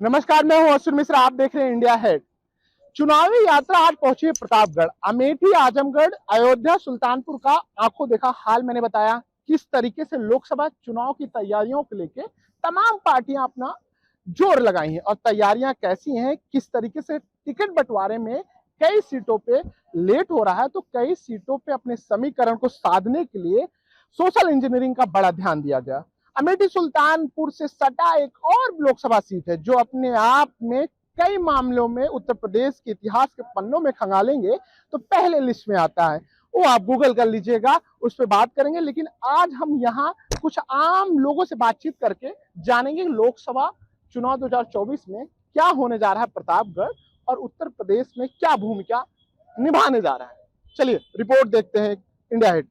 नमस्कार, मैं हूं अश्विन मिश्रा। आप देख रहे हैं इंडिया हेड। चुनावी यात्रा आज पहुंची है प्रतापगढ़। अमेठी, आजमगढ़, अयोध्या, सुल्तानपुर का आंखों देखा हाल मैंने बताया। किस तरीके से लोकसभा चुनाव की तैयारियों को लेकर तमाम पार्टियां अपना जोर लगाई हैं और तैयारियां कैसी हैं, किस तरीके से टिकट बंटवारे में कई सीटों पे लेट हो रहा है तो कई सीटों पे अपने समीकरण को साधने के लिए सोशल इंजीनियरिंग का बड़ा ध्यान दिया गया। अमेठी सुल्तानपुर से सटा एक और लोकसभा सीट है जो अपने आप में कई मामलों में उत्तर प्रदेश के इतिहास के पन्नों में खंगालेंगे तो पहले लिस्ट में आता है। वो आप गूगल कर लीजिएगा, उस पर बात करेंगे। लेकिन आज हम यहाँ कुछ आम लोगों से बातचीत करके जानेंगे लोकसभा चुनाव 2024 में क्या होने जा रहा है प्रतापगढ़ और उत्तर प्रदेश में क्या भूमिका निभाने जा रहा है। चलिए रिपोर्ट देखते हैं इंडिया हेड।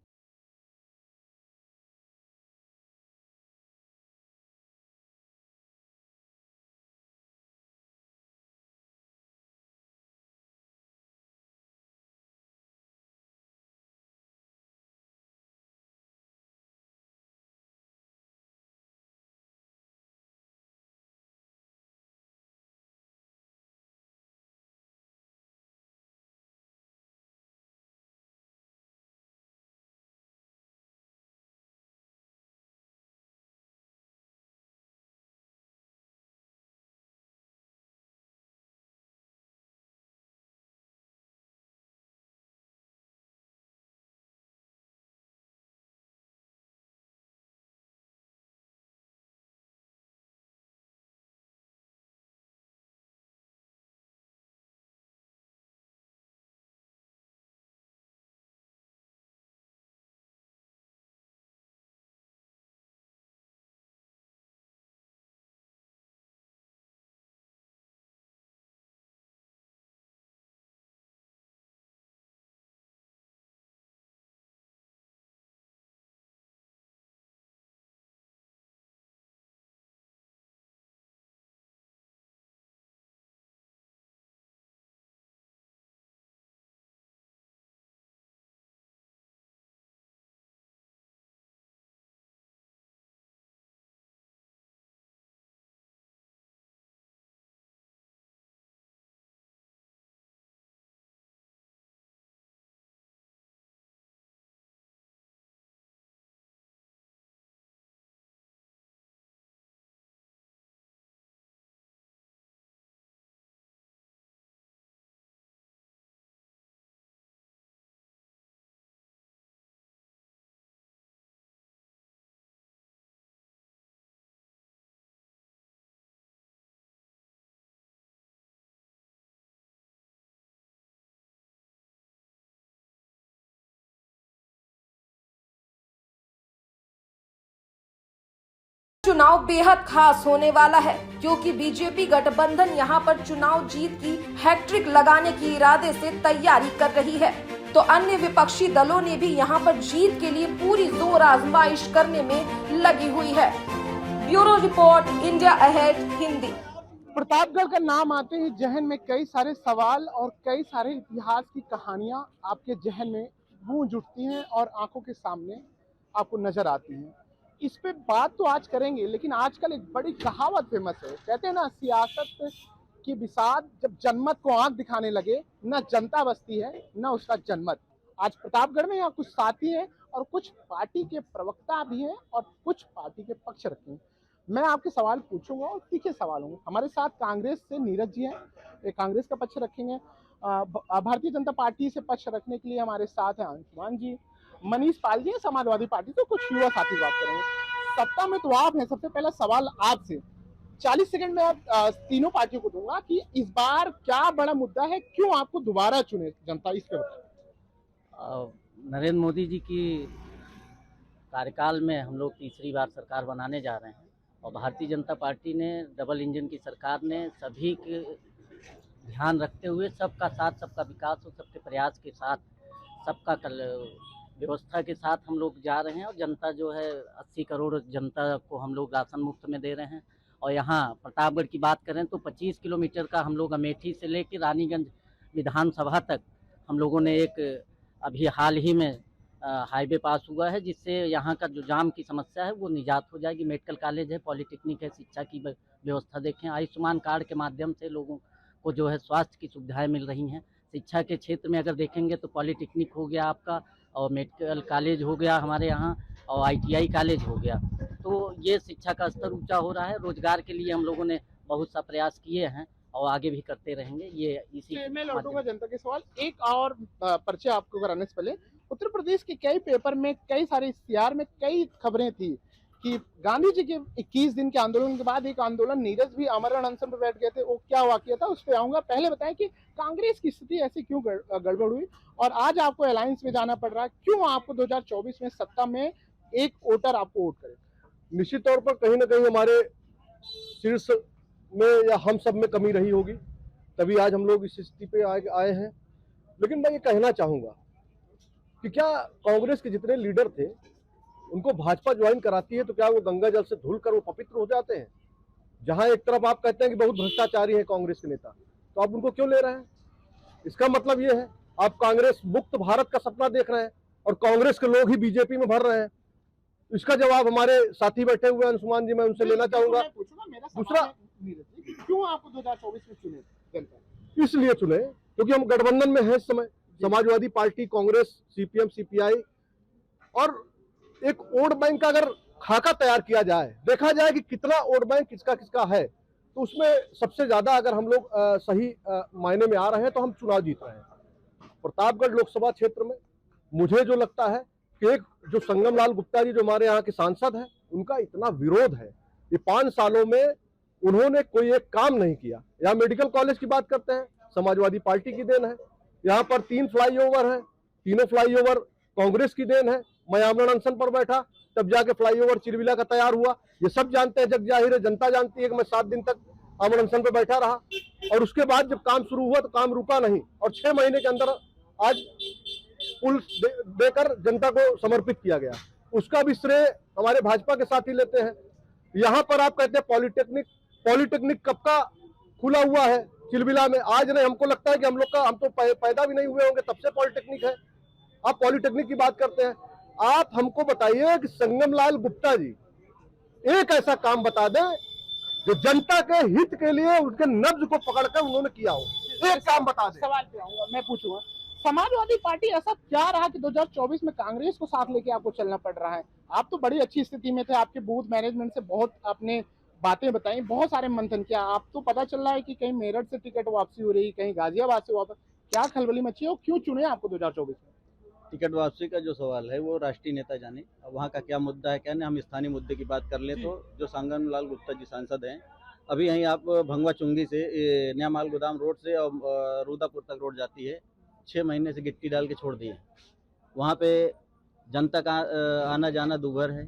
चुनाव बेहद खास होने वाला है क्योंकि बीजेपी गठबंधन यहां पर चुनाव जीत की हैट्रिक लगाने की इरादे से तैयारी कर रही है, तो अन्य विपक्षी दलों ने भी यहां पर जीत के लिए पूरी जोर आजमाइश करने में लगी हुई है। Bureau report, India ahead Hindi. Pratapgarh का नाम आते ही जहन में कई सारे सवाल और कई सारे इतिहास की कहानियां आपके जहन में गूंज उठती हैं और आंखों के सामने आपको नजर आती हैं। इस पे बात तो आज करेंगे, लेकिन आजकल एक बड़ी कहावत फेमस है। कहते हैं ना, सियासत की बिसात जब जनमत को आंख दिखाने लगे, ना जनता बसती है ना उसका जनमत। आज प्रतापगढ़ में यहाँ कुछ साथी हैं और कुछ पार्टी के प्रवक्ता भी हैं और कुछ पार्टी के पक्ष रखते हैं। मैं आपके सवाल पूछूंगा और तीखे सवाल होंगे। हमारे साथ कांग्रेस से नीरज जी हैं, वे कांग्रेस का पक्ष रखेंगे। भारतीय जनता पार्टी से पक्ष रखने के लिए हमारे साथ हैं अंशुमान जी, मनीष पाल जी, समाजवादी पार्टी से कुछ युवा साथी बात करेंगे। सत्ता में तो आप हैं। सबसे पहला सवाल आपसे, 40 सेकंड में आप तीनों पार्टियों को दूंगा कि इस बार क्या बड़ा मुद्दा है, क्यों आपको दोबारा चुने जनता, इस पे बताएं। नरेंद्र मोदी जी की कार्यकाल में हम लोग तीसरी बार सरकार बनाने जा रहे हैं और भारतीय जनता पार्टी ने, डबल इंजन की सरकार ने सभी के ध्यान रखते हुए सबका साथ, सबका विकास और सबके प्रयास के साथ, सबका व्यवस्था के साथ हम लोग जा रहे हैं। और जनता जो है 80 करोड़ जनता को हम लोग राशन मुफ्त में दे रहे हैं। और यहाँ प्रतापगढ़ की बात करें तो 25 किलोमीटर का हम लोग अमेठी से लेकर रानीगंज विधानसभा तक हम लोगों ने एक अभी हाल ही में हाईवे पास हुआ है, जिससे यहाँ का जो जाम की समस्या है वो निजात हो जाएगी। मेडिकल कॉलेज है, पॉलिटेक्निक है, शिक्षा की व्यवस्था देखें, आयुष्मान कार्ड के माध्यम से लोगों को जो है स्वास्थ्य की सुविधाएं मिल रही हैं। शिक्षा के क्षेत्र में अगर देखेंगे तो पॉलिटेक्निक हो गया आपका, और मेडिकल कॉलेज हो गया हमारे यहाँ, और ITI कॉलेज हो गया। तो ये शिक्षा का स्तर ऊँचा हो रहा है। रोजगार के लिए हम लोगों ने बहुत सा प्रयास किए हैं और आगे भी करते रहेंगे। ये इसी मैं लौटूंगा जनता के सवाल। एक और परिचय आपको कराने से पहले, उत्तर प्रदेश के कई पेपर में, कई सारे इश्तिहार में कई खबरें थी कि गांधी जी के 21 दिन के आंदोलन के बाद एक आंदोलन, नीरज भी आमरण अनशन पर बैठ गए थे। वो क्या वाकया था, उस पर आऊंगा। पहले बताएं कि कांग्रेस की स्थिति ऐसी क्यों गड़बड़ हुई और आज आपको अलायंस में जाना पड़ रहा है। क्यों आपको 2024 में सत्ता में एक वोटर आपको वोट करे? निश्चित तौर पर कहीं ना कहीं हमारे शीर्ष में या हम सब में कमी रही होगी, तभी आज हम लोग इस स्थिति पे आए हैं। लेकिन मैं ये कहना चाहूंगा कि क्या कांग्रेस के जितने लीडर थे उनको भाजपा ज्वाइन कराती है तो क्या वो गंगा जल से धुल कर वो पवित्र हो जाते हैं? जहां एक तरफ आप कहते हैं कि बहुत भ्रष्टाचारी है कांग्रेस के नेता, तो आप उनको क्यों ले रहे हैं? इसका मतलब ये है आप कांग्रेस मुक्त भारत का सपना देख रहे हैं और कांग्रेस के लोग ही बीजेपी में भर रहे हैं। इसका जवाब हमारे साथी बैठे हुए अंशुमान जी, मैं उनसे लेना चाहूंगा। दूसरा, क्यों आपको 2024 में चुने जनता? इसलिए चुने क्योंकि हम गठबंधन में हैं इस समय, Samajwadi party, Congress, CPM, CPI, और एक वोट बैंक का अगर खाका तैयार किया जाए, देखा जाए कि कितना वोट बैंक किसका किसका है, तो उसमें सबसे ज्यादा अगर हम लोग सही मायने में आ रहे हैं तो हम चुनाव जीत रहे हैं। प्रतापगढ़ लोकसभा क्षेत्र में मुझे जो लगता है कि एक जो संगम लाल गुप्ता जी जो हमारे यहाँ के सांसद हैं, उनका इतना विरोध है। ये 5 सालों में उन्होंने कोई एक काम नहीं किया। यहाँ मेडिकल कॉलेज की बात करते हैं, समाजवादी पार्टी की देन है। यहाँ पर 3 फ्लाईओवर है, तीनों फ्लाईओवर कांग्रेस की देन है। मैं आमरण अनशन पर बैठा तब जाके फ्लाईओवर चिरविला का तैयार हुआ। ये सब जानते हैं, जग जाहिर है, जनता जानती है कि मैं 7 दिन तक आमरण अनशन पर बैठा रहा और उसके बाद जब काम शुरू हुआ तो काम रुका नहीं और 6 महीने के अंदर आज पुल देकर जनता को समर्पित किया गया। उसका भी श्रेय हमारे भाजपा के साथी लेते हैं। यहाँ पर आप कहते हैं पॉलिटेक्निक कब का खुला हुआ है चिलबिला में? आज नहीं, हमको लगता है कि हम तो पैदा भी नहीं हुए होंगे तब से पॉलिटेक्निक है। आप पॉलिटेक्निक की बात करते हैं। आप हमको बताइए कि संगम लाल गुप्ता जी एक ऐसा काम बता दें जो जनता के हित के लिए उनके नब्ज को पकड़कर उन्होंने किया हो। एक काम बता दें। सवाल पे आऊंगा, मैं पूछूंगा, समाजवादी पार्टी ऐसा क्या रहा कि 2024 में कांग्रेस को साथ लेके आपको चलना पड़ रहा है? आप तो बड़ी अच्छी स्थिति में थे, आपके बूथ मैनेजमेंट से बहुत आपने बातें बताई, बहुत सारे मंथन किया। आप तो पता चल रहा है कि कहीं मेरठ से टिकट वापसी हो रही, कहीं गाजियाबाद से वापस, क्या खलबली मची हो? क्यों चुने आपको 2024 में? टिकट वापसी का जो सवाल है वो राष्ट्रीय नेता जाने, अब वहाँ का क्या मुद्दा है क्या नहीं। हम स्थानीय मुद्दे की बात कर लें तो जो संगम लाल गुप्ता जी सांसद हैं, अभी यहीं आप भंगवा चुंगी से नया माल गोदाम रोड से और रूदापुर तक रोड जाती है, 6 महीने से गिट्टी डाल के छोड़ दिए। वहाँ पे जनता का आना जाना दूभर है,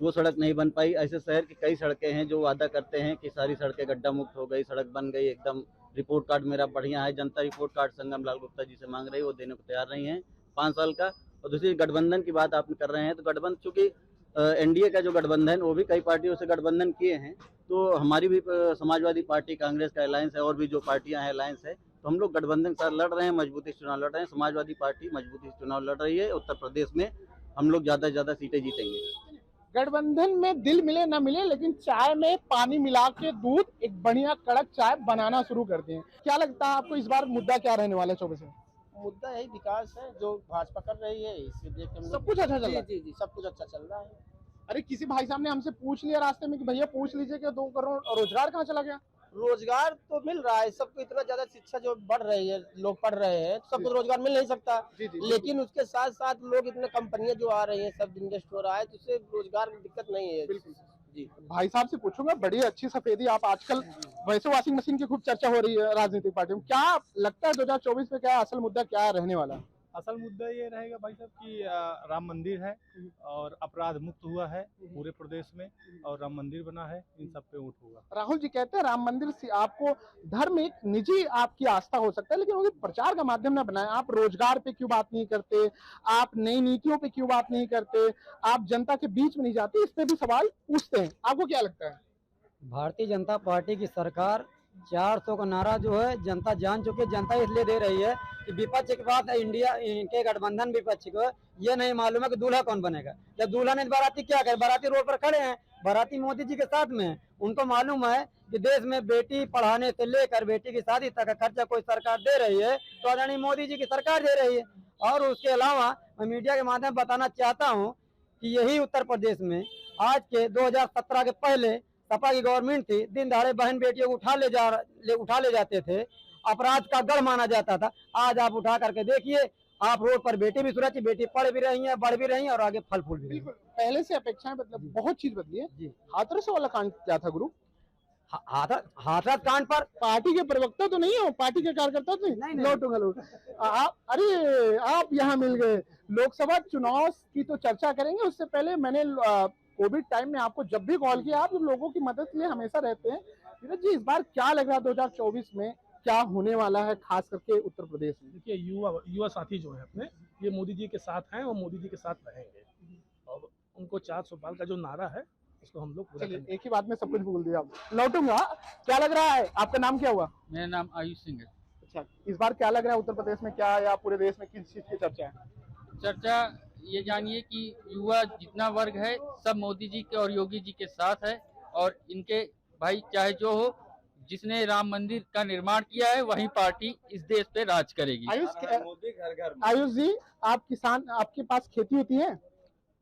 वो सड़क नहीं बन पाई। ऐसे शहर की कई सड़कें हैं जो वादा करते हैं कि सारी सड़कें गड्ढा मुक्त हो गई, सड़क बन गई एकदम, रिपोर्ट कार्ड मेरा बढ़िया है। जनता रिपोर्ट कार्ड संगम लाल गुप्ता जी से मांग रही है, वो देने को तैयार नहीं है 5 साल का। और दूसरी गठबंधन की बात आप कर रहे हैं, तो गठबंधन चूंकि NDA का जो गठबंधन वो भी कई पार्टियों से गठबंधन किए हैं, तो हमारी भी समाजवादी पार्टी, कांग्रेस का अलायंस है और भी जो पार्टियां हैं अलायंस है, तो हम लोग गठबंधन के साथ लड़ रहे हैं, मजबूती से चुनाव लड़ रहे हैं। समाजवादी पार्टी मजबूती से चुनाव लड़ रही है। उत्तर प्रदेश में हम लोग ज़्यादा से ज़्यादा सीटें जीतेंगे। गठबंधन में दिल मिले ना मिले, लेकिन चाय में पानी मिला के दूध एक बढ़िया कड़क चाय बनाना शुरू कर दिए। क्या लगता है आपको इस बार मुद्दा क्या रहने वाला है 24 में? मुद्दा यही विकास है जो भाजपा कर रही है, इसे देख के सब कुछ अच्छा चल रहा है। जी, सब कुछ अच्छा चल रहा है। अरे किसी भाई साहब ने हमसे पूछ लिया रास्ते में कि भैया पूछ लीजिए कि 2 करोड़ रोजगार कहाँ चला गया? रोजगार तो मिल रहा है सबको, इतना ज्यादा शिक्षा जो बढ़ रही है, लोग पढ़ रहे हैं, सबको रोजगार मिल नहीं सकता। लेकिन उसके साथ साथ लोग इतने कंपनियां जो आ रही हैं, सब इन्वेस्ट हो रहा है, तो उससे रोजगार की दिक्कत नहीं है। बिल्कुल जी, भाई साहब से पूछूंगा, बड़ी अच्छी सफेदी आप आजकल, वैसे वॉशिंग मशीन की खूब चर्चा हो रही है राजनीतिक पार्टियों में, क्या लगता है 2024 में क्या असल मुद्दा क्या रहने वाला है? असल मुद्दा ये रहेगा भाई साहब कि राम मंदिर है और अपराध मुक्त हुआ है पूरे प्रदेश में, और राम मंदिर बना है, इन सब पे वोट होगा। राहुल जी कहते हैं राम मंदिर से आपको धर्म एक निजी आपकी आस्था हो सकता है, लेकिन वो प्रचार का माध्यम ना बनाए। आप रोजगार पे क्यों बात नहीं करते? आप नई नीतियों पे क्यों बात नहीं करते? आप जनता के बीच में नहीं जाते? इस पे भी सवाल पूछते हैं। आपको क्या लगता है? भारतीय जनता पार्टी की सरकार 400 का नारा जो है जनता जान चुकी है। जनता इसलिए दे रही है कि विपक्ष के बाद इंडिया इनके गठबंधन विपक्ष को ये नहीं मालूम है कि दूल्हा कौन बनेगा। जब दूल्हा ने बाराती क्या करे, बाराती रोड पर खड़े हैं, बाराती मोदी जी के साथ में है। उनको मालूम है कि देश में बेटी पढ़ाने से लेकर बेटी की शादी तक का खर्चा कोई सरकार दे रही है तो आदरणीय मोदी जी की सरकार दे रही है। और उसके अलावा मैं मीडिया के माध्यम से बताना चाहता हूँ कि यही उत्तर प्रदेश में आज के 2017 के पहले सपा की गवर्नमेंट थी, दिन दहाड़े बहन बेटियों को उठा ले जाते थे, अपराध का गढ़ माना जाता था। आज आप उठा करके देखिए, आप रोड पर बेटी भी सुरक्षित, बेटी पढ़ भी रही है, बढ़ भी रही है और आगे फल फूल भी रही है। पहले से अपेक्षाएं मतलब बहुत चीज बदली है। जी। हाथरस वाला कांड क्या था गुरु? हाथरस कांड पर पार्टी के प्रवक्ता तो नहीं हो, पार्टी के कार्यकर्ता तो नहीं। लोटूंगा लोट। आप अरे आप यहाँ मिल गए। लोकसभा चुनाव की तो चर्चा करेंगे, उससे पहले मैंने कोविड टाइम में आपको जब भी कॉल किया, आप लोगों की मदद के लिए हमेशा रहते हैं। नीरज जी, इस बार क्या लग रहा है 2024 में क्या होने वाला है, खास करके उत्तर प्रदेश में? देखिए, युवा साथी जो है अपने, ये मोदी जी के साथ हैं और मोदी जी के साथ रहेंगे और उनको 400 पार का जो नारा है उसको हम लोग पूरा एक ही बात में सब कुछ भूल दिया। लौटूंगा। क्या लग रहा है, आपका नाम क्या हुआ? मेरा नाम आयुष सिंह है। अच्छा, इस बार क्या लग रहा है उत्तर प्रदेश में, क्या या पूरे देश में किस चीज की चर्चा है? चर्चा ये जानिए कि युवा जितना वर्ग है सब मोदी जी के और योगी जी के साथ है और इनके भाई चाहे जो हो, जिसने राम मंदिर का निर्माण किया है वही पार्टी इस देश पे राज करेगी। आयुष जी, आप किसान, आपके पास खेती होती है?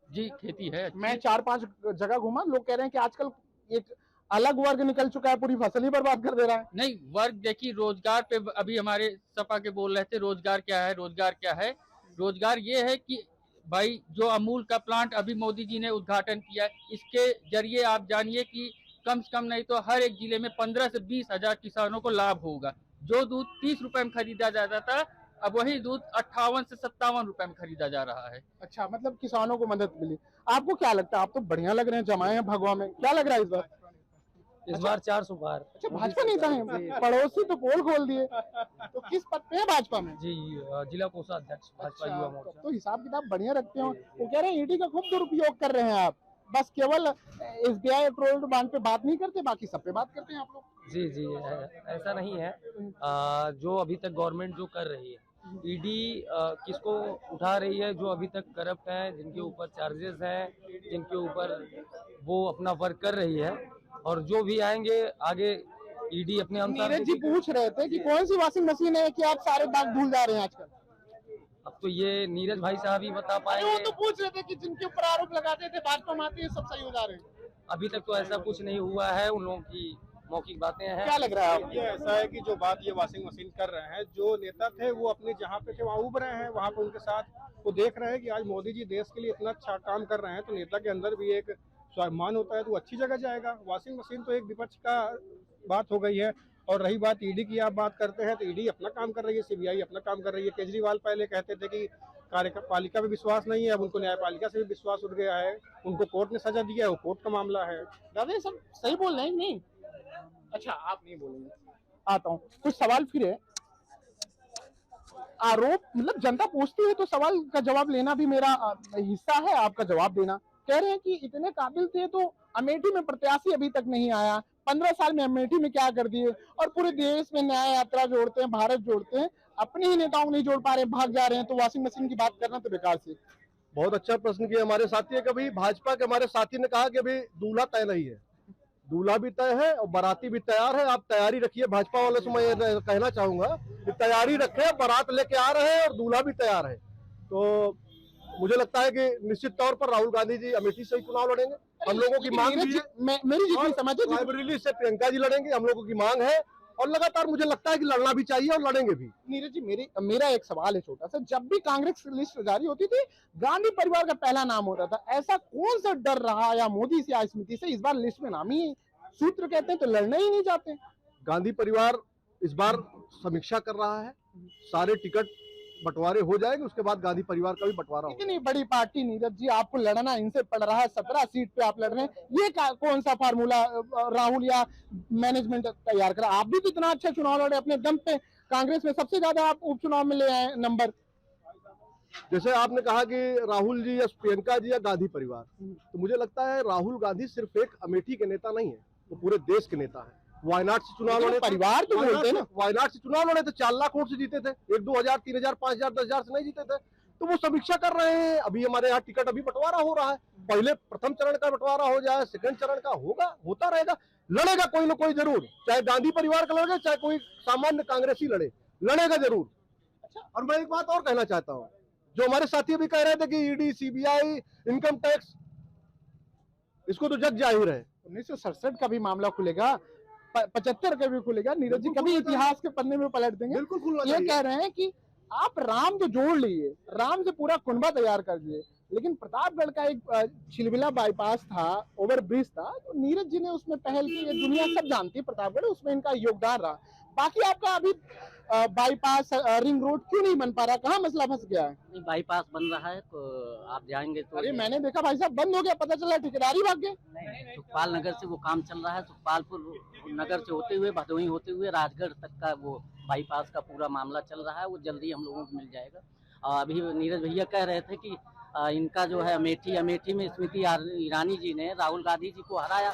जी, खेती है। मैं 4-5 जगह घूमा, लोग कह रहे हैं कि आजकल एक अलग वर्ग निकल चुका है, पूरी फसल ही बर्बाद कर दे रहा है। नहीं, वर्ग देखिए, रोजगार पे अभी हमारे सपा के बोल रहे थे, रोजगार क्या है, रोजगार क्या है। रोजगार ये है कि भाई जो अमूल का प्लांट अभी मोदी जी ने उद्घाटन किया, इसके जरिए आप जानिए कि कम से कम नहीं तो हर एक जिले में 15 से 20 हजार किसानों को लाभ होगा। जो दूध 30 रुपए में खरीदा जाता था, अब वही दूध 58 से 57 रुपए में खरीदा जा रहा है। अच्छा, मतलब किसानों को मदद मिली। आपको क्या लगता है? आप तो बढ़िया लग रहे हैं, जमाए हैं भगवा में, क्या लग रहा है इस बार? इस बार 400 पार। अच्छा, भाजपा नेता है, पड़ोसी तो पोल खोल दिए। तो किस पद पे है भाजपा में? जी, जिला कोषाध्यक्ष भाजपा युवा मोर्चा। तो हिसाब किताब बढ़िया रखते हो। वो कह रहे हैं ईडी का खूब दुरुपयोग कर रहे हैं आप, बस केवल SBI पेट्रोल बांध पे बात नहीं करते, बाकी सब पे बात करते हैं आप लोग। जी, ऐसा नहीं है। जो अभी तक गवर्नमेंट जो कर रही है, ईडी किसको उठा रही है, जो अभी तक करप्ट हैं, जिनके ऊपर चार्जेस हैं, जिनके ऊपर वो अपना वर्क कर रही है, और जो भी आएंगे आगे ईडी अपने अनुसार। नीरज जी पूछ रहे थे कि कौन सी वॉशिंग मशीन है कि आप सारे दाग धुल जा रहे हैं आजकल? अब तो ये नीरज भाई साहब ही बता पाएंगे। वो तो पूछ रहे थे कि जिनके ऊपर आरोप लगाते थे भाजपा में आती है, सब सही हो जा रहे हैं। अभी तक तो ऐसा कुछ नहीं हुआ है, उन लोगों की मौखिक बातें हैं। क्या लग रहा है आपको? ये ऐसा है कि जो बात ये वॉशिंग मशीन कर रहे हैं, जो नेता थे वो अपने जहाँ पे थे वहाँ उब रहे हैं, वहाँ पे उनके साथ वो देख रहे हैं कि आज मोदी जी देश के लिए इतना अच्छा काम कर रहे हैं, तो नेता के अंदर भी एक स्वाभिमान होता है, तो अच्छी जगह जाएगा। वॉशिंग मशीन तो एक विपक्ष का बात हो गई है। और रही बात ईडी की, आप बात करते हैं तो ईडी अपना काम कर रही है, CBI अपना काम कर रही है। केजरीवाल पहले कहते थे कि कार्यपालिका पे विश्वास नहीं है, अब उनको न्यायपालिका से भी विश्वास उठ गया है। उनको कोर्ट ने सजा दिया है, वो कोर्ट का मामला है। दादा सब सही बोल रहे हैं नहीं? अच्छा, आप नहीं बोलेंगे, आता हूँ। कुछ सवाल फिर है, आरोप मतलब जनता पूछती है तो सवाल का जवाब लेना भी मेरा हिस्सा है, आपका जवाब देना। कह रहे हैं कि इतने काबिल थे तो अमेठी में प्रत्याशी अभी तक नहीं आया, 15 साल में अमेठी में क्या कर दिए, और पूरे देश में न्याय यात्रा जोड़ते हैं, भारत जोड़ते हैं, अपने ही नेताओं को नहीं जोड़ पा रहे, भाग जा रहे हैं, तो वॉशिंग मशीन की बात करना तो बेकार से। बहुत अच्छा प्रश्न किया हमारे साथी। कभी भाजपा के हमारे साथी ने कहा कि अभी दूल्हा तय नहीं है, दूल्हा भी तय है और बाराती भी तैयार है। आप तैयारी रखिए। भाजपा वालों से मैं कहना चाहूंगा कि तैयारी रखें, बारात लेके आ रहे हैं और दूल्हा भी तैयार है। तो मुझे लगता है कि निश्चित तौर पर राहुल गांधी जी अमेठी से ही चुनाव लड़ेंगे। हम लोगों की मांग भी है, मेरी जितनी समझ है, रायबरेली से प्रियंका जी लड़ेंगे, हम लोगों की मांग है और लगातार मुझे लगता है कि लड़ना भी चाहिए और लड़ेंगे भी। नीरज जी, मेरा एक सवाल है छोटा सा। जब भी कांग्रेस लिस्ट जारी होती थी, गांधी परिवार का पहला नाम होता था, ऐसा कौन सा डर रहा या मोदी से या स्मृति से इस बार लिस्ट में नाम ही सूत्र कहते हैं तो लड़ना ही नहीं चाहते? गांधी परिवार इस बार समीक्षा कर रहा है, सारे टिकट बंटवारे हो जाएंगे, उसके बाद गांधी परिवार का भी बंटवारा होगा। इतनी बड़ी पार्टी नीरज जी, आपको लड़ना इनसे पड़ रहा है, 17 सीट पे आप लड़ रहे हैं, ये कौन सा फार्मूला राहुल या मैनेजमेंट तैयार करा? आप भी तो इतना अच्छा चुनाव लड़े अपने दम पे, कांग्रेस में सबसे ज्यादा आप उपचुनाव में ले आए नंबर। जैसे आपने कहा कि राहुल जी या प्रियंका जी या गांधी परिवार, तो मुझे लगता है राहुल गांधी सिर्फ एक अमेठी के नेता नहीं है, वो पूरे देश के नेता है। वायनाड से चुनाव लड़े थे। परिवार तो बोलते हैं ना, वायनाड से चुनाव लड़े थे, 4 लाख वोट से जीते थे, 1-2 हजार 3 हजार 5 हजार 10 हजार से नहीं जीते थे। तो वो समीक्षा कर रहे हैं। अभी हमारे यहाँ टिकट अभी बंटवारा हो रहा है, पहले प्रथम चरण का बंटवारा हो जाए, सेकंड चरण का होगा, होता रहेगा, लड़ेगा कोई ना कोई जरूर, चाहे गांधी परिवार का लड़े, चाहे कोई सामान्य कांग्रेसी लड़े, लड़ेगा जरूर। अच्छा, और मैं एक बात और कहना चाहता हूँ, जो हमारे साथी भी कह रहे थे कि ईडी, सीबीआई, इनकम टैक्स, इसको तो जग जाहिर है 1967 का भी मामला खुलेगा, 75 का भी खुलेगा। नीरज जी कभी इतिहास के पन्ने में पलट देंगे। बिल्कुल खुलना ये चाहिए। कह रहे हैं कि आप राम तो जोड़ लिए, राम से पूरा कुनबा तैयार कर दिए, लेकिन प्रतापगढ़ का एक छिलबिला बाईपास था, ओवर ब्रिज था, तो नीरज जी ने उसमें पहल की। ये दुनिया सब जानती है प्रतापगढ़, उसमें इनका योगदान रहा। बाकी आपका अभी बाईपास, रिंग रोड क्यों नहीं बन पा रहा, कहाँ मसला फंस गया है? नहीं, बाईपास बन रहा है, तो आप जाएंगे तो अरे मैंने देखा भाई साहब बंद हो गया, पता चला ठेकेदारी भाग गए। सुखपाल नगर से वो काम चल रहा है, सुखपालपुर नगर से होते हुए, भदोही होते हुए राजगढ़ तक का वो बाईपास का पूरा मामला चल रहा है, वो जल्दी हम लोगों को मिल जाएगा। अभी नीरज भैया कह रहे थे कि इनका जो है अमेठी में स्मृति ईरानी जी ने राहुल गांधी जी को हराया,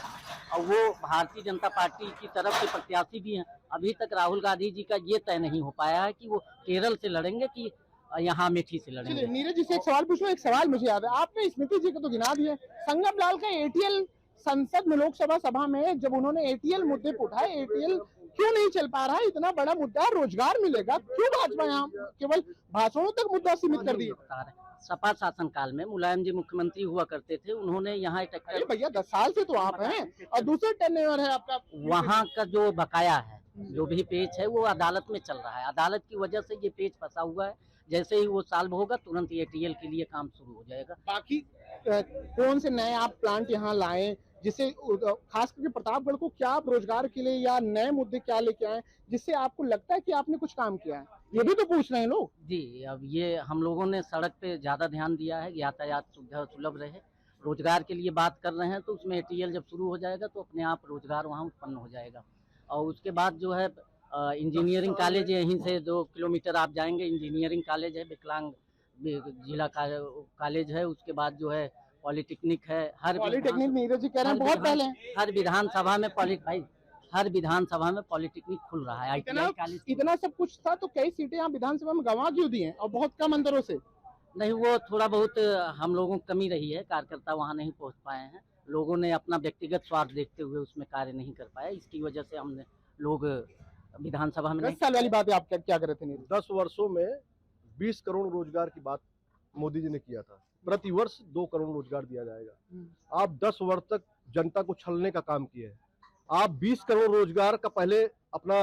और वो भारतीय जनता पार्टी की तरफ के प्रत्याशी भी हैं। अभी तक राहुल गांधी जी का ये तय नहीं हो पाया है कि वो केरल से लड़ेंगे कि यहाँ अमेठी से लड़ेंगे। चलिए नीरज जी से एक सवाल पूछूं। एक सवाल मुझे याद है, आपने स्मृति जी को तो गिना दिया, संगम लाल का एटीएल संसद में, लोकसभा सभा में जब उन्होंने एटीएल मुद्दे को उठाए, एटीएल क्यों नहीं चल पा रहा है? इतना बड़ा मुद्दा, रोजगार मिलेगा, क्यों भाजपा यहाँ केवल भाषणों तक मुद्दा सीमित कर दिया? सपा शासन काल में मुलायम जी मुख्यमंत्री हुआ करते थे, उन्होंने यहाँ अरे भैया 10 साल से तो आप हैं, और दूसरे टेन्योर है आपका। वहाँ का जो बकाया है, जो भी पेच है, वो अदालत में चल रहा है, अदालत की वजह से ये पेच फंसा हुआ है। जैसे ही वो सॉल्व होगा, तुरंत एटीएल के लिए काम शुरू हो जाएगा। बाकी कौन से नए आप प्लांट यहाँ लाएं, जिससे खास करके प्रतापगढ़ को क्या आप रोजगार के लिए या नए मुद्दे क्या लेके आए, जिससे आपको लगता है कि आपने कुछ काम किया है? ये भी तो पूछ रहे हैं लोग जी। अब ये हम लोगों ने सड़क पे ज्यादा ध्यान दिया है, यातायात सुविधा सुलभ रहे। रोजगार के लिए बात कर रहे हैं, तो उसमें एटीएल जब शुरू हो जाएगा तो अपने आप रोजगार वहाँ उत्पन्न हो जाएगा। और उसके बाद जो है इंजीनियरिंग कॉलेज यहीं से 2 किलोमीटर आप जाएंगे, इंजीनियरिंग कॉलेज है, विकलांग जिला कॉलेज है। उसके बाद जो है पॉलिटेक्निक है। हर पॉलिटेक्निक नीरज जी कह रहे हैं बहुत पहले, हर विधानसभा में हर विधानसभा में पॉलिटेक्निक खुल रहा है। ITI कॉलेज इतना सब कुछ था तो कई सीटें यहाँ विधानसभा में गंवा क्यों दी हैं, और बहुत कम अंतरों से? नहीं, वो थोड़ा बहुत हम लोगों की कमी रही है, कार्यकर्ता वहाँ नहीं पहुँच पाए हैं, लोगों ने अपना व्यक्तिगत स्वार्थ देखते हुए उसमें कार्य नहीं कर पाया, इसकी वजह से हमने लोग विधानसभा में 10 साल वाली बात है, आप क्या कर रहे थे नीरज? 10 वर्षों में 20 करोड़ रोजगार की बात मोदी जी ने किया था, प्रति वर्ष 2 करोड़ रोजगार दिया जाएगा। आप 10 वर्ष तक जनता को छलने का काम किए हैं। आप 20 करोड़ रोजगार का पहले अपना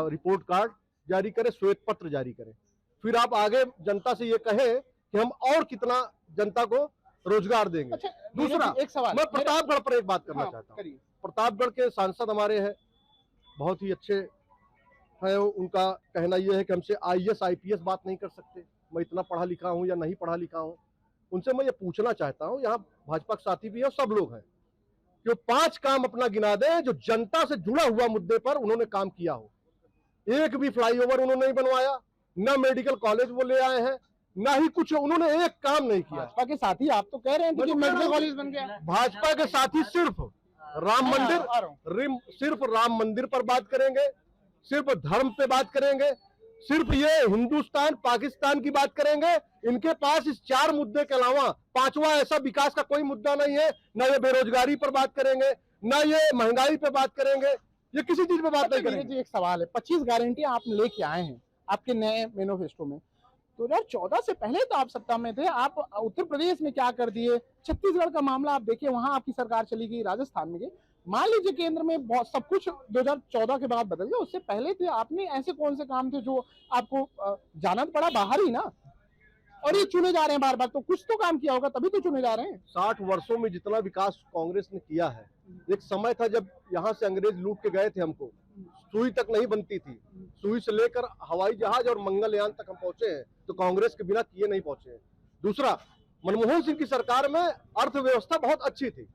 रिपोर्ट कार्ड जारी करें, श्वेत पत्र जारी करें, फिर आप आगे जनता से ये कहें कि हम और कितना जनता को रोजगार देंगे। अच्छा, दूसरा एक सवाल मैं प्रतापगढ़ पर एक बात करना हाँ, चाहता हूँ। प्रतापगढ़ के सांसद हमारे हैं, बहुत ही अच्छे है। उनका कहना यह है कि हमसे IAS IPS बात नहीं कर सकते। मैं इतना पढ़ा लिखा हूँ या नहीं पढ़ा लिखा हूँ, उनसे मैं ये पूछना चाहता हूँ, यहाँ भाजपा के साथी भी है, सब लोग हैं, कि 5 काम अपना गिना दें जो जनता से जुड़ा हुआ मुद्दे पर उन्होंने काम किया हो। एक भी फ्लाईओवर उन्होंने नहीं बनवाया, न मेडिकल कॉलेज वो ले आए हैं, ना ही कुछ उन्होंने एक काम नहीं किया। भाजपा के साथी आप तो कह रहे हैं कि मेडिकल कॉलेज बन गया। भाजपा के साथी सिर्फ राम मंदिर पर बात करेंगे, सिर्फ धर्म पे बात करेंगे, सिर्फ ये हिंदुस्तान पाकिस्तान की बात करेंगे। इनके पास इस 4 मुद्दे के अलावा 5वां ऐसा विकास का कोई मुद्दा नहीं है। ना ये बेरोजगारी पर बात करेंगे, ना ये महंगाई पे बात करेंगे, ये किसी चीज पे बात नहीं करेंगे। जी एक सवाल है, 25 गारंटियां आप लेके आए हैं आपके नए मैनिफेस्टो में, 2014 से पहले तो आप सत्ता में थे, आप उत्तर प्रदेश में क्या कर दिए, छत्तीसगढ़ का मामला आप देखिए, वहां आपकी सरकार चली गई, राजस्थान में गई, मान लीजिए केंद्र में बहुत सब कुछ 2014 के बाद बदल गया। उससे पहले थे आपने ऐसे कौन से काम थे जो आपको जाना पड़ा बाहर ही ना, और ये चुने जा रहे हैं बार बार, तो कुछ तो काम किया होगा तभी तो चुने जा रहे हैं। 60 वर्षों में जितना विकास कांग्रेस ने किया है, एक समय था जब यहाँ से अंग्रेज लूट के गए थे हमको, सुई तक नहीं बनती थी, सुई से लेकर हवाई जहाज और मंगलयान तक हम पहुंचे हैं, तो कांग्रेस के बिना किए नहीं पहुंचे हैं। दूसरा, मनमोहन सिंह की सरकार में अर्थव्यवस्था बहुत अच्छी थी।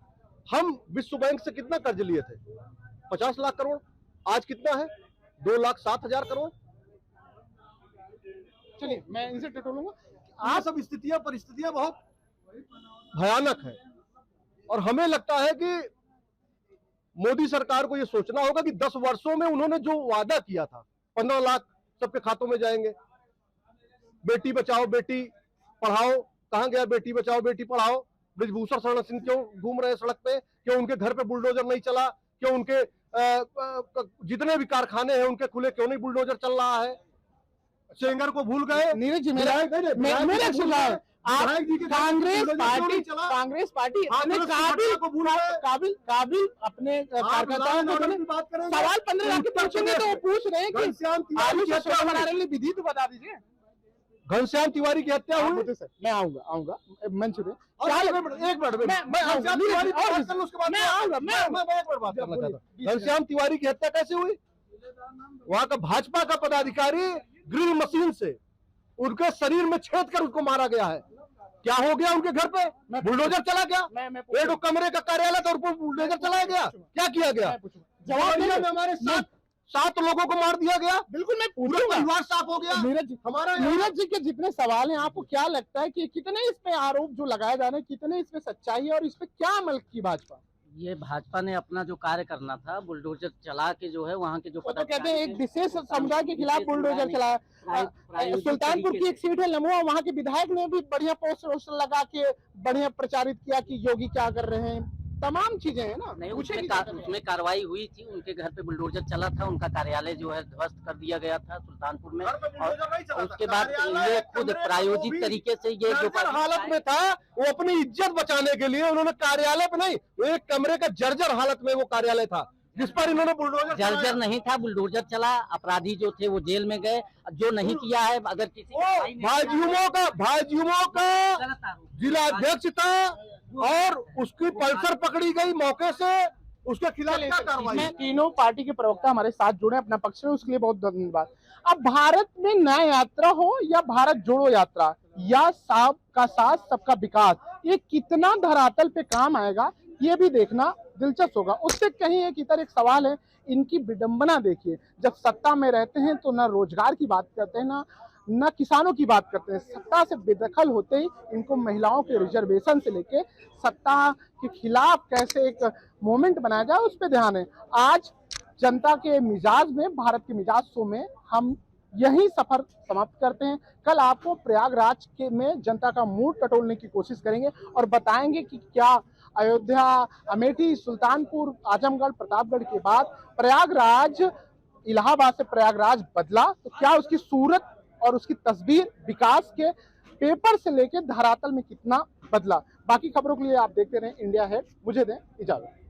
हम विश्व बैंक से कितना कर्ज लिए थे, 50 लाख करोड़, आज कितना है, 2,07,000 करोड़। चलिए मैं इनसे टटोलूंगा। आज सब परिस्थितियां बहुत भयानक है, और हमें लगता है कि मोदी सरकार को ये सोचना होगा कि 10 वर्षों में उन्होंने जो वादा किया था, 15 लाख सबके खातों में जाएंगे, बेटी बचाओ बेटी पढ़ाओ, कहां गया बेटी बचाओ बेटी पढ़ाओ? ब्रिजभूषण शरण सिंह क्यों घूम रहे हैं सड़क पे? क्यों उनके घर पे बुलडोजर नहीं चला? क्यों उनके जितने भी कारखाने हैं उनके खुले क्यों नहीं बुलडोजर चल रहा है? सेंगर को भूल गए? नीरज जी, मेरा एक सुझाव है, कांग्रेस पार्टी अपने काबिल अपने कार्यकर्ताओं को सवाल 15 लाख के पूछेंगे तो वो पूछ रहे हैं कि आलू से सोना बनाने वाली विधि तो बता दीजिए। घनश्याम तिवारी की हत्या हुई, मैं आऊंगा मंचूर घनश्याम तिवारी की हत्या कैसे हुई? वहां का भाजपा का पदाधिकारी ड्रिल मशीन से उनके शरीर में छेद कर उसको मारा गया है। क्या हो गया उनके घर पे? बुलडोजर चला गया। एक कमरे का कार्यालय था, ऊपर बुलडोजर चलाया गया। क्या किया गया? जवाब हमारे 7 लोगों को मार दिया गया। बिल्कुल, मैं पूरा परिवार साफ हो गया। नीरज जी के जितने सवाल हैं, आपको क्या लगता है कि कितने इस पे आरोप जो लगाए जा रहे हैं, कितने इसमें सच्चाई है और इस पे क्या अमल की भाजपा? ये भाजपा ने अपना जो कार्य करना था, बुलडोजर चला के जो है वहाँ के जो तो कहते हैं एक विशेष समुदाय के खिलाफ बुलडोजर चलाया। सुल्तानपुर की एक सीट है लमुआ, वहाँ के विधायक ने भी बढ़िया पोस्टर लगा के बढ़िया प्रचारित किया कि योगी क्या कर रहे हैं, तमाम चीजें हैं ना। नहीं, उसमें कार्रवाई हुई थी, उनके घर पे बुलडोजर चला था, उनका कार्यालय जो है ध्वस्त कर दिया गया था सुल्तानपुर में, और उसके बाद ये खुद प्रायोजित तरीके से ये जो हालत में था, वो अपनी इज्जत बचाने के लिए उन्होंने कार्यालय पे नहीं, वो एक कमरे का जर्जर हालत में वो कार्यालय था जिस पर इन्होंने बुलडोजर जर्जर नहीं था, बुलडोजर चला। अपराधी जो थे वो जेल में गए, जो नहीं किया है अगर किसी भाजयुमो का जिला अध्यक्ष था और उसकी पल्सर पकड़ी गई मौके से, उसके खिलाफ क्या कार्रवाई? तीनों पार्टी के प्रवक्ता हमारे साथ जुड़े अपना पक्ष में, उसके लिए बहुत धन्यवाद। अब भारत में न्याय यात्रा हो या भारत जोड़ो यात्रा या सबका साथ सबका विकास, ये कितना धरातल पे काम आएगा ये भी देखना दिलचस्प होगा। उससे कहीं एक इतर एक सवाल है, इनकी विडंबना देखिए, जब सत्ता में रहते हैं तो ना रोजगार की बात करते हैं न किसानों की बात करते हैं। सत्ता से बेदखल होते ही इनको महिलाओं के रिजर्वेशन से लेके सत्ता के खिलाफ कैसे एक मूवमेंट बनाया जाए उस पर ध्यान है। आज जनता के मिजाज में, भारत के मिजाज शो में हम यही सफर समाप्त करते हैं। कल आपको प्रयागराज के में जनता का मूड टटोलने की कोशिश करेंगे और बताएंगे कि क्या अयोध्या, अमेठी, सुल्तानपुर, आजमगढ़, प्रतापगढ़ के बाद प्रयागराज, इलाहाबाद से प्रयागराज बदला तो क्या उसकी सूरत और उसकी तस्वीर विकास के पेपर से लेकर धरातल में कितना बदला। बाकी खबरों के लिए आप देखते रहें इंडिया हेड। मुझे दें इजाजत।